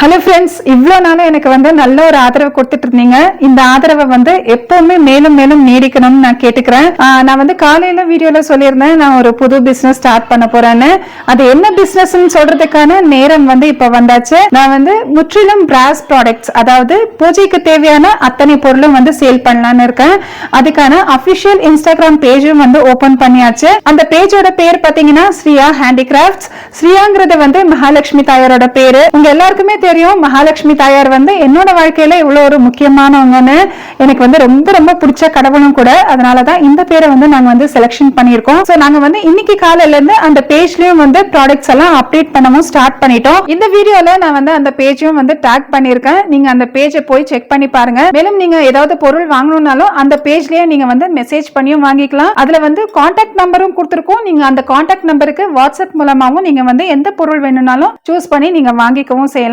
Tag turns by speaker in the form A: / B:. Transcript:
A: Hello friends, இவ்வளோ நாளும் எனக்கு நல்ல ஒரு ஆதரவு கொடுத்துட்டு இருந்தீங்க. இந்த ஆதரவை எப்பவுமே மேலும் மேலும் நீடிக்கணும்னு நான் கேட்டுக்கிறேன். நான் காலையில வீடியோல சொல்லியிருந்தேன் நான் ஒரு புது பிசினஸ் ஸ்டார்ட் பண்ண போறேன்னு. அது என்ன பிசினஸ்ன்னு சொல்றதுக்கான நேரம் இப்ப வந்தாச்சு. நான் முற்றிலும் பிராஸ் ப்ராடக்ட்ஸ், அதாவது பூஜைக்கு தேவையான அத்தனை பொருளும் சேல் பண்ணலான்னு இருக்கேன். அதுக்கான அபிஷியல் இன்ஸ்டாகிராம் பேஜும் ஓபன் பண்ணியாச்சு. அந்த பேஜோட பேர் பாத்தீங்கன்னா ஸ்ரீயா ஹேண்டிகிராஃப்ட்ஸ். ஸ்ரீயாங்கிறது மகாலட்சுமி தாயாரோட பேரு. உங்க எல்லாருக்குமே தெரியும், மகாலட்சுமி தாயார் என்னோட வாழ்க்கையில இவ்வளவு ஒரு முக்கியமானவங்கன்னு. எனக்கு ரொம்ப ரொம்ப பிடிச்ச கடவுளும் கூட. அதனாலதான் இந்த பேரை நாங்க செலக்ஷன் பண்ணிருக்கோம். சோ நாங்க இன்னைக்கு காலையில இருந்து அந்த பேஜ்லயும் ப்ராடக்ட்ஸ் எல்லாம் அப்டேட் பண்ணவும் ஸ்டார்ட் பண்ணிட்டோம். இந்த வீடியோல நான் அந்த பேஜையும் டாக் பண்ணிருக்கேன். நீங்க அந்த பேஜை போய் செக் பண்ணி பாருங்க. மேலும் நீங்க ஏதாவது பொருள் வாங்கணும்னாலும் அந்த பேஜ்லயே நீங்க மெசேஜ் பண்ணியும் வாங்கிக்கலாம். அதுல கான்டாக்ட் நம்பரும் கொடுத்திருக்கோம். நீங்க அந்த கான்டாக்ட் நம்பருக்கு வாட்ஸ்அப் மூலமாவும் நீங்க எந்த பொருள் வேணும்னாலும் சூஸ் பண்ணி நீங்க வாங்கிக்கவும் செய்யலாம்.